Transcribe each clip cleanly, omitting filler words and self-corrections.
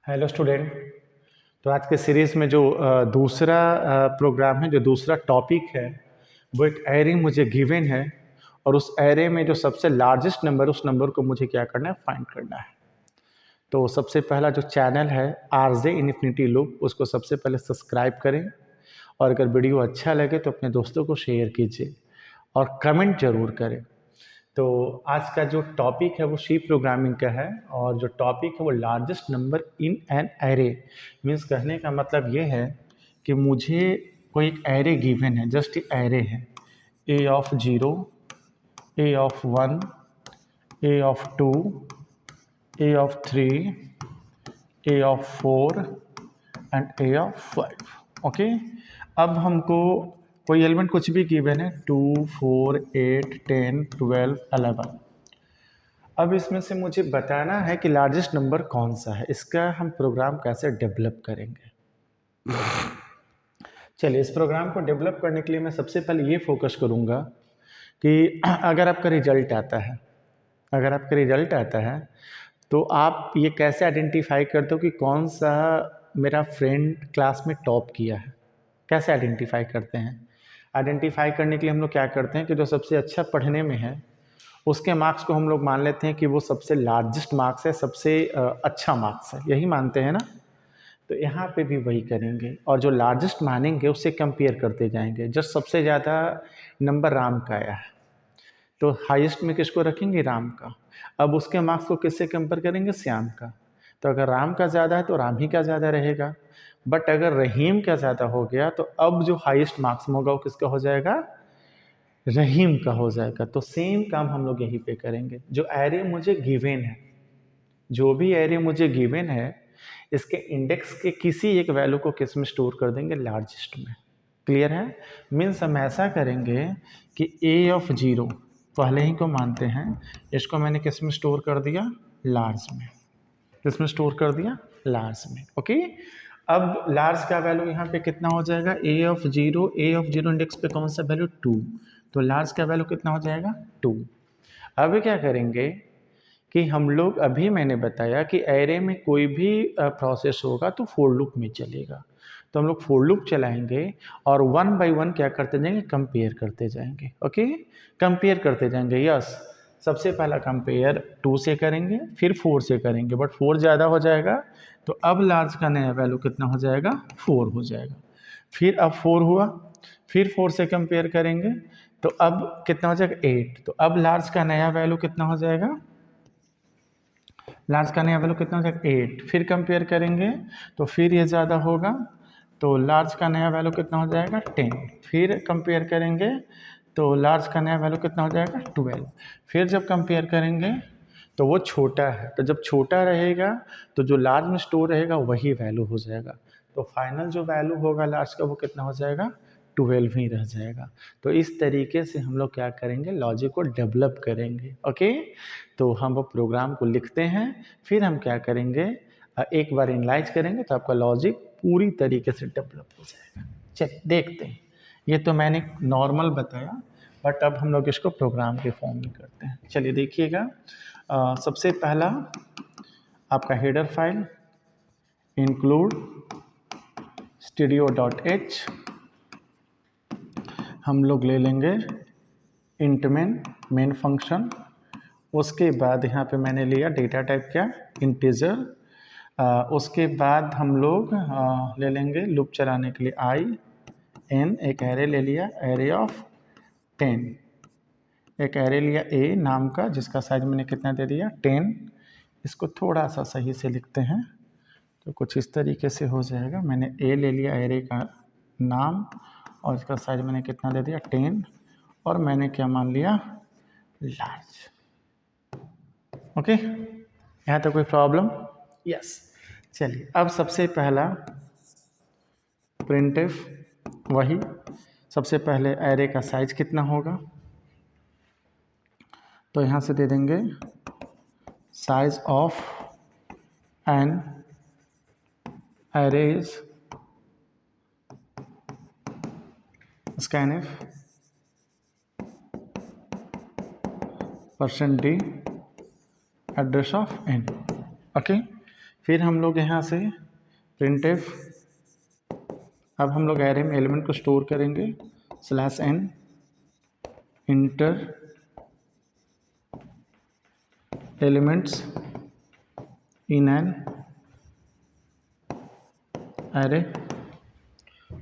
Hello student. तो आज के सीरीज़ में जो दूसरा प्रोग्राम है, जो दूसरा टॉपिक है, वो एक एरे मुझे गिवन है और उस एरे में जो सबसे लार्जेस्ट नंबर, उस नंबर को मुझे क्या करना है, फाइंड करना है। तो सबसे पहला जो चैनल है आरजे इन्फिनिटी लूप, उसको सबसे पहले सब्सक्राइब करें और अगर वीडियो अच्छा लगे तो अपने दोस्तों को शेयर कीजिए और कमेंट ज़रूर करें। तो आज का जो टॉपिक है वो सी प्रोग्रामिंग का है और जो टॉपिक है वो largest number in an array. Means कहने का मतलब ये है कि मुझे कोई एक एरे गिवन है, जस्ट एरे है, a of 0, a of 1, a of 2, a of 3, a of 4 and a of 5। Okay, अब हमको कोई एलिमेंट कुछ भी गिवन है, 2, 4, 8, 10, 12, 11। अब इसमें से मुझे बताना है कि लार्जेस्ट नंबर कौन सा है। इसका हम प्रोग्राम कैसे डेवलप करेंगे। चलिए, इस प्रोग्राम को डेवलप करने के लिए मैं सबसे पहले ये फोकस करूँगा कि अगर आपका रिजल्ट आता है तो आप ये कैसे आइडेंटिफाई करते हो कि कौन सा मेरा फ्रेंड क्लास में टॉप किया है। कैसे आइडेंटिफाई करते हैं? आइडेंटिफाई करने के लिए हम लोग क्या करते हैं कि जो सबसे अच्छा पढ़ने में है उसके मार्क्स को हम लोग मान लेते हैं कि वो सबसे लार्जेस्ट मार्क्स है, सबसे अच्छा मार्क्स है, यही मानते हैं ना। तो यहाँ पे भी वही करेंगे और जो लार्जेस्ट मानेंगे उससे कंपेयर करते जाएंगे। जस्ट सबसे ज़्यादा नंबर राम का आया है तो हाईएस्ट में किसको रखेंगे? राम का। अब उसके मार्क्स को किससे कंपेयर करेंगे? श्याम का। तो अगर राम का ज़्यादा है तो राम ही का ज़्यादा रहेगा, बट अगर रहीम का ज़्यादा हो गया तो अब जो हाईएस्ट मार्क्स होगा वो किसका हो जाएगा? रहीम का हो जाएगा। तो सेम काम हम लोग यहीं पे करेंगे। जो एरे मुझे गिवन है, जो भी एरे मुझे गिवन है, इसके इंडेक्स के किसी एक वैल्यू को किस में स्टोर कर देंगे? लार्जेस्ट में। क्लियर है? मीन्स हम ऐसा करेंगे कि ए ऑफ 0 पहले ही को मानते हैं, इसको मैंने किस में स्टोर कर दिया? लार्ज में। किस में स्टोर कर दिया? लार्ज में। ओके, अब लार्ज का वैल्यू यहाँ पे कितना हो जाएगा? ए ऑफ 0 इंडेक्स पे कौन सा वैल्यू? 2। तो लार्ज का वैल्यू कितना हो जाएगा? 2। अब क्या करेंगे कि हम लोग, अभी मैंने बताया कि एरे में कोई भी प्रोसेस होगा तो फोर लूप में चलेगा। तो हम लोग फोर लूप चलाएंगे और वन बाय वन क्या करते जाएंगे? कंपेयर करते जाएंगे। ओके, कंपेयर करते जाएंगे। यस, सबसे पहला कंपेयर 2 से करेंगे, फिर 4 से करेंगे, बट 4 ज़्यादा हो जाएगा तो अब लार्ज का नया वैल्यू कितना हो जाएगा? 4 हो जाएगा। फिर अब 4 हुआ, फिर 4 से कंपेयर करेंगे तो अब कितना हो जाएगा? 8। तो अब लार्ज का नया वैल्यू कितना हो जाएगा? लार्ज का नया वैल्यू कितना हो जाएगा? 8। फिर कंपेयर करेंगे तो फिर ये ज़्यादा होगा तो लार्ज का नया वैल्यू कितना हो जाएगा? 10। फिर कंपेयर करेंगे तो लार्ज का नया वैल्यू कितना हो जाएगा? 12। फिर जब कंपेयर करेंगे तो वो छोटा है, तो जब छोटा रहेगा तो जो लार्ज में स्टोर रहेगा वही वैल्यू हो जाएगा। तो फाइनल जो वैल्यू होगा लार्ज का वो कितना हो जाएगा? 12 ही रह जाएगा। तो इस तरीके से हम लोग क्या करेंगे? लॉजिक को डेवलप करेंगे। ओके, तो हम वो प्रोग्राम को लिखते हैं, फिर हम क्या करेंगे? एक बार एनालाइज करेंगे तो आपका लॉजिक पूरी तरीके से डेवलप हो जाएगा। चलिए देखते हैं। ये तो मैंने नॉर्मल बताया, बट अब हम लोग इसको प्रोग्राम के फॉर्म में करते हैं। चलिए देखिएगा, सबसे पहला आपका हेडर फाइल इंक्लूड stereo.h हम लोग ले लेंगे इंट मेन फंक्शन। उसके बाद यहाँ पे मैंने लिया डेटा टाइप क्या? इंटीजर। उसके बाद हम लोग ले लेंगे लूप चलाने के लिए in, एक एरे ले लिया, एरे ऑफ 10। एक एरे लिया a नाम का, जिसका साइज मैंने कितना दे दिया? 10। इसको थोड़ा सा सही से लिखते हैं तो कुछ इस तरीके से हो जाएगा। मैंने a ले लिया एरे का नाम और इसका साइज मैंने कितना दे दिया? 10। और मैंने क्या मान लिया? लार्ज। ओके, यहाँ तो कोई प्रॉब्लम? यस। चलिए, अब सबसे पहला प्रिंटफ, वही सबसे पहले एरे का साइज कितना होगा तो यहाँ से दे देंगे size of an arrays scanf %d address of n। Okay, फिर हम लोग यहाँ से printf, अब हम लोग एरे में एलिमेंट को स्टोर करेंगे /n enter elements in an array.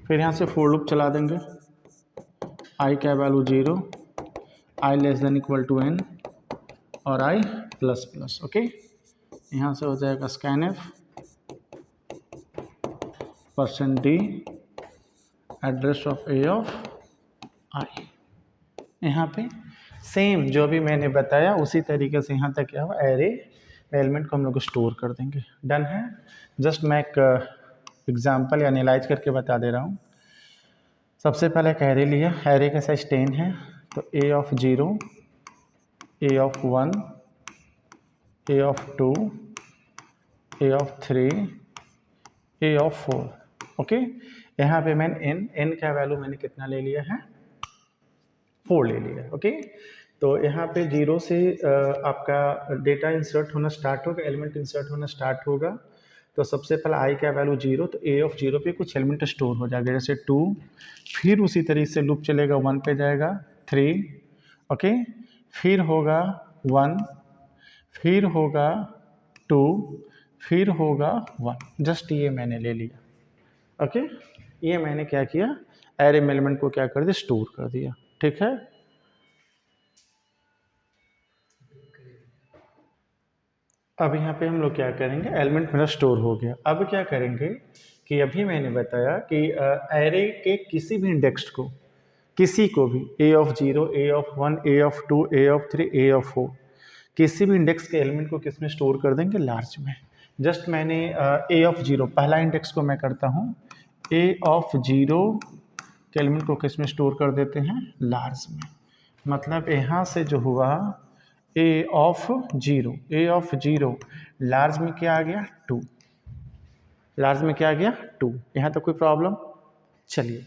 फिर यहाँ से फॉर लूप चला देंगे, i का value 0, i less than equal to n और i प्लस प्लस। ओके, यहाँ से हो जाएगा scanf %d address of a of i। यहाँ पे सेम जो अभी मैंने बताया उसी तरीके से यहाँ तक क्या हुआ, एरे एलिमेंट को हम लोग स्टोर कर देंगे। डन है। जस्ट मैं एक एग्जांपल या एनालाइज करके बता दे रहा हूँ। सबसे पहले एक एरे लिया, एरे का साइज 10 है, तो a of 0, a of 1, a of 2, a of 3, a of 4। Okay, यहाँ पे मैंने n का वैल्यू मैंने कितना ले लिया है, 4 ले लिया। ओके, तो यहाँ पे 0 से आपका डेटा इंसर्ट होना स्टार्ट होगा, एलिमेंट इंसर्ट होना स्टार्ट होगा। तो सबसे पहले i का वैल्यू 0, तो a ऑफ 0 पे कुछ एलिमेंट स्टोर हो जाएगा, जैसे 2, फिर उसी तरीके से लूप चलेगा, 1 पे जाएगा, 3, ओके, फिर होगा 1, फिर होगा 2, फिर होगा 1। जस्ट ये मैंने ले लिया। ओके, ये मैंने क्या किया, एरे में एलिमेंट को क्या कर दिया, स्टोर कर दिया। ठीक है, अब यहाँ पे हम लोग क्या करेंगे, एलिमेंट मेरा स्टोर हो गया। अब क्या करेंगे कि अभी मैंने बताया कि एरे के किसी भी इंडेक्स को, किसी को भी a of 0, a of 1, a of 2, a of 3, a of 4, किसी भी इंडेक्स के एलिमेंट को किस में स्टोर कर देंगे, लार्ज में। जस्ट मैंने a ऑफ 0 पहला इंडेक्स को मैं करता हूँ, a ऑफ 0 के एलिमेंट को किस में स्टोर कर देते हैं, लार्ज में। मतलब यहाँ से जो हुआ a ऑफ 0 लार्ज में क्या आ गया, 2, लार्ज में क्या आ गया, 2। यहाँ तक कोई प्रॉब्लम। चलिए,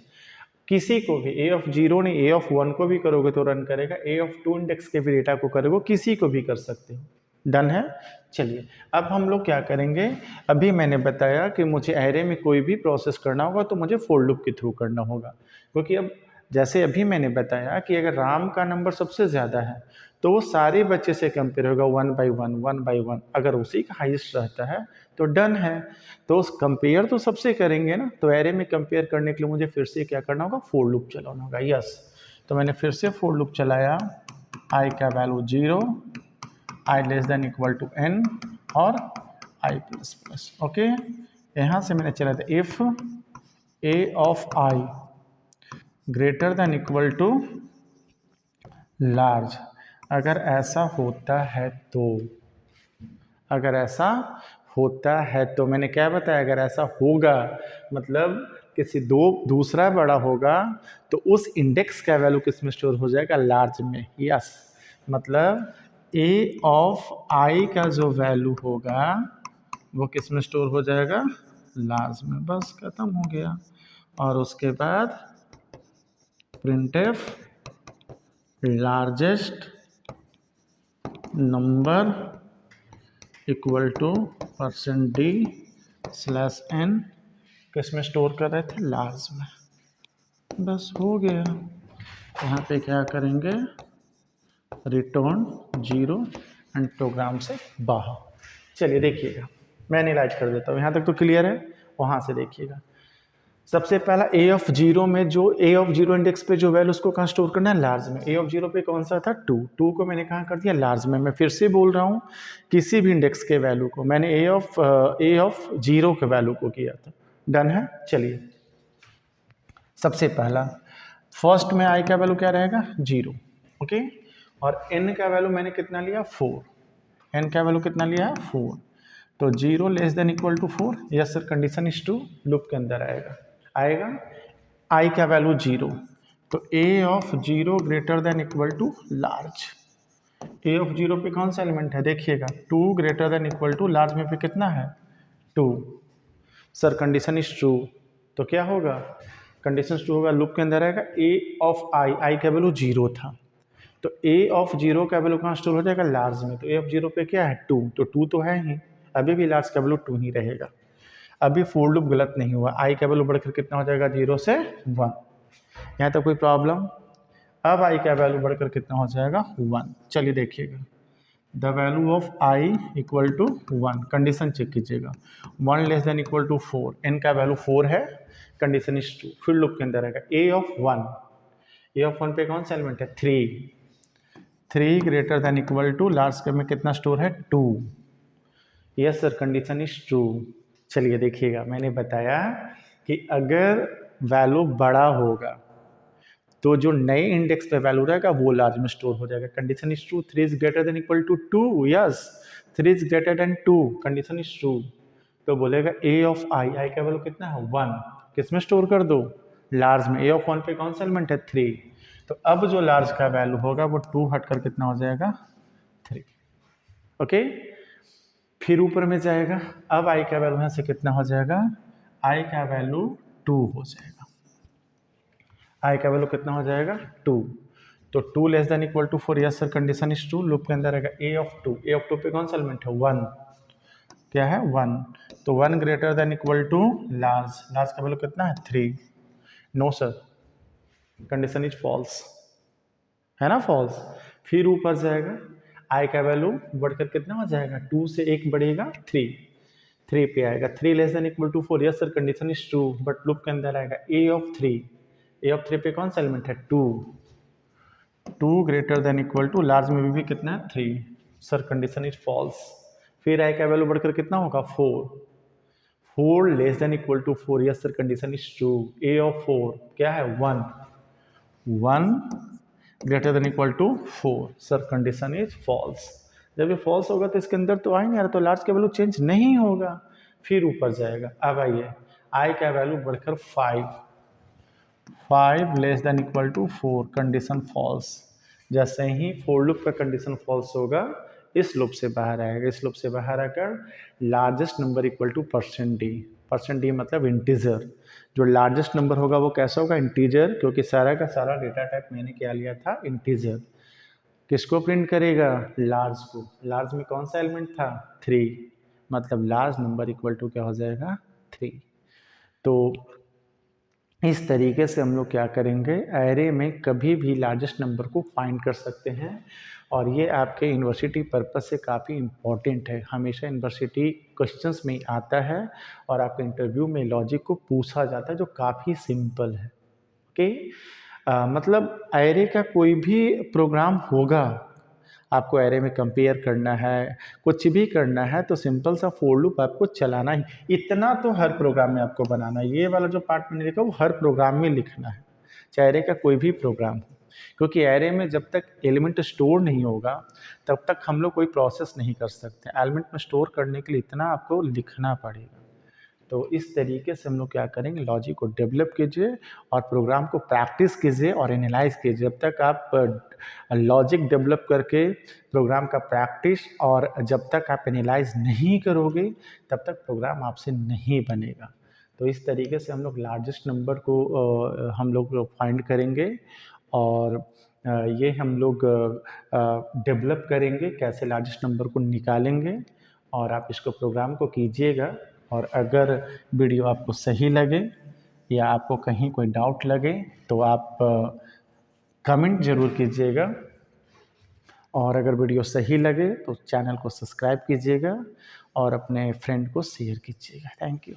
किसी को भी a ऑफ 0 नहीं, a ऑफ 1 को भी करोगे तो रन करेगा, a ऑफ 2 इंडेक्स के भी डेटा को करोगे, किसी को भी कर सकते हो। डन है। चलिए, अब हम लोग क्या करेंगे, अभी मैंने बताया कि मुझे एरे में कोई भी प्रोसेस करना होगा तो मुझे फॉर लूप के थ्रू करना होगा, क्योंकि अब जैसे अभी मैंने बताया कि अगर राम का नंबर सबसे ज़्यादा है तो वो सारे बच्चे से कंपेयर होगा 1 by 1, 1 by 1। अगर उसी का हाईएस्ट रहता है तो डन है, तो उस कंपेयर तो सबसे करेंगे ना। तो एरे में कंपेयर करने के लिए मुझे फिर से क्या करना होगा, फॉर लूप चलाना होगा। यस, तो मैंने फिर से फॉर लूप चलाया, i का value 0, i less than equal to n और i प्लस प्लस। ओके, यहाँ से मैंने चला था if a of i greater than equal to large. अगर ऐसा होता है तो, अगर ऐसा होता है तो मैंने क्या बताया, अगर ऐसा होगा मतलब किसी दूसरा बड़ा होगा तो उस इंडेक्स का वैल्यू किस में स्टोर हो जाएगा, लार्ज में। यस, मतलब a ऑफ i का जो वैल्यू होगा वो किस में स्टोर हो जाएगा, लार्ज में। बस खत्म हो गया। और उसके बाद printf largest number equal to %d /n किस में स्टोर कर रहे थे, लार्ज में। बस हो गया। यहाँ पे क्या करेंगे, रिटर्न 0 एंड प्रोग्राम से बाहर। चलिए देखिएगा, मैं एनालाइज कर देता हूँ, यहाँ तक तो क्लियर है। वहाँ से देखिएगा, सबसे पहला a ऑफ 0 में जो a ऑफ 0 इंडेक्स पे जो वैल्यू उसको कहाँ स्टोर करना है, लार्ज में। a ऑफ 0 पे कौन सा था, 2 को मैंने कहाँ कर दिया, लार्ज में। मैं फिर से बोल रहा हूँ, किसी भी इंडेक्स के वैल्यू को मैंने a ऑफ 0 के वैल्यू को किया था। डन है। चलिए, सबसे पहला फर्स्ट में i का वैल्यू क्या रहेगा, 0। ओके, और n का वैल्यू मैंने कितना लिया, 4। n का वैल्यू कितना लिया, 4। तो 0 less than equal to 4। Yes sir, condition is true, loop के अंदर आएगा i का वैल्यू 0, तो a of 0 greater than equal to large. a of 0 पे कौन सा एलिमेंट है, देखिएगा 2 greater than equal to large में पे कितना है, 2। सर कंडीशन इज ट्रू, तो क्या होगा, कंडीशन ट्रू होगा, लूप के अंदर आएगा। a ऑफ i का वैल्यू 0 था, तो a ऑफ 0 का वैल्यू कहाँ स्टोर हो जाएगा, लार्ज में। तो a ऑफ 0 पे क्या है, 2, तो 2 तो है ही, अभी भी लार्ज का वैल्यू 2 ही रहेगा। अभी फोर लूप गलत नहीं हुआ, आई का वैल्यू बढ़कर कितना हो जाएगा 0 से 1। यहाँ तक कोई प्रॉब्लम? अब आई का वैल्यू बढ़कर कितना हो जाएगा 1। चलिए देखिएगा, the value of i equal to 1, condition check कीजिएगा, 1 less than equal to 4, n का वैल्यू 4 है, कंडीशन इज ट्रू। फिर लूप के अंदर आएगा ए ऑफ 1 पे कौन सा एलिमेंट है 3 greater than equal to large में कितना स्टोर है 2, yes sir condition is true. चलिए देखिएगा, मैंने बताया कि अगर वैल्यू बड़ा होगा तो जो नए इंडेक्स पे वैल्यू रहेगा वो लार्ज में स्टोर हो जाएगा। Condition is true, 3 is greater than equal to 2, yes 3 is greater than 2, condition is true. तो बोलेगा ए ऑफ आई, आई का वैल्यू कितना है 1, किस में स्टोर कर दो लार्ज में। ए ऑफ 1 पे कौन सा एलिमेंट है 3, तो अब जो लार्ज का वैल्यू होगा वो 2 हटकर कितना हो जाएगा 3। ओके, फिर ऊपर में जाएगा, अब आई का वैल्यू यहाँ से कितना हो जाएगा, आई का वैल्यू 2 हो जाएगा, आई का वैल्यू कितना हो जाएगा 2। तो 2 less than equal to 4, yes sir condition is true. Loop के अंदर आएगा ए ऑफ 2 पे कौन सा एलिमेंट है 1, क्या है 1, तो 1 greater than equal to large का वैल्यू कितना है 3, no sir condition is false, है ना फॉल्स। फिर ऊपर जाएगा, आई का वैल्यू बढ़कर कितना हो जाएगा 2 से 1 बढ़ेगा 3 पे आएगा, 3 less than equal to 4, yes sir condition is true. But loop के अंदर आएगा ए ऑफ 3 पे कौन सा एलिमेंट है 2 greater than equal to large में भी कितना है 3, सर कंडीशन इज फॉल्स। फिर आई का वैल्यू बढ़कर कितना होगा 4 less than equal to 4, yes sir condition is true. A of 4 क्या है 1 greater than equal to 4, sir condition is false. जब ये फॉल्स होगा तो इसके अंदर तो आ ही नहीं आ रहा, तो लार्ज का वैल्यू चेंज नहीं होगा। फिर ऊपर जाएगा, अब आइए आई का वैल्यू बढ़कर 5 less than equal to 4, condition false. जैसे ही फोर लूप का कंडीशन फॉल्स होगा इस लूप से बाहर आएगा, इस लूप से बाहर आकर largest number equal to %d मतलब इंटीजर। जो लार्जेस्ट नंबर होगा वो कैसा होगा इंटीजर, क्योंकि सारा का सारा डेटा टाइप मैंने क्या लिया था इंटीजर। किसको प्रिंट करेगा लार्ज को, लार्ज में कौन सा एलिमेंट था 3, मतलब लार्ज नंबर इक्वल टू क्या हो जाएगा 3। तो इस तरीके से हम लोग क्या करेंगे, एरे में कभी भी लार्जेस्ट नंबर को फाइंड कर सकते हैं, और ये आपके यूनिवर्सिटी पर्पस से काफ़ी इम्पॉर्टेंट है। हमेशा यूनिवर्सिटी क्वेश्चंस में आता है और आपके इंटरव्यू में लॉजिक को पूछा जाता है, जो काफ़ी सिंपल है। ओके, मतलब एरे का कोई भी प्रोग्राम होगा, आपको एरे में कंपेयर करना है, कुछ भी करना है, तो सिंपल सा फॉर लूप आपको चलाना ही, इतना तो हर प्रोग्राम में आपको बनाना है। ये वाला जो पार्ट मैंने लिखा वो हर प्रोग्राम में लिखना है, चाहे एरे का कोई भी प्रोग्राम हो, क्योंकि एरे में जब तक एलिमेंट स्टोर नहीं होगा तब तक हम लोग कोई प्रोसेस नहीं कर सकते। एलिमेंट में स्टोर करने के लिए इतना आपको लिखना पड़ेगा। तो इस तरीके से हम लोग क्या करेंगे, लॉजिक को डेवलप कीजिए और प्रोग्राम को प्रैक्टिस कीजिए और एनालाइज कीजिए। जब तक आप लॉजिक डेवलप करके प्रोग्राम का प्रैक्टिस और जब तक आप एनालाइज नहीं करोगे तब तक प्रोग्राम आपसे नहीं बनेगा। तो इस तरीके से हम लोग लार्जेस्ट नंबर को हम लोग फाइंड करेंगे, और ये हम लोग डेवलप करेंगे कैसे लार्जेस्ट नंबर को निकालेंगे, और आप इसको प्रोग्राम को कीजिएगा। और अगर वीडियो आपको सही लगे या आपको कहीं कोई डाउट लगे तो आप कमेंट ज़रूर कीजिएगा, और अगर वीडियो सही लगे तो चैनल को सब्सक्राइब कीजिएगा और अपने फ्रेंड को शेयर कीजिएगा। Thank you.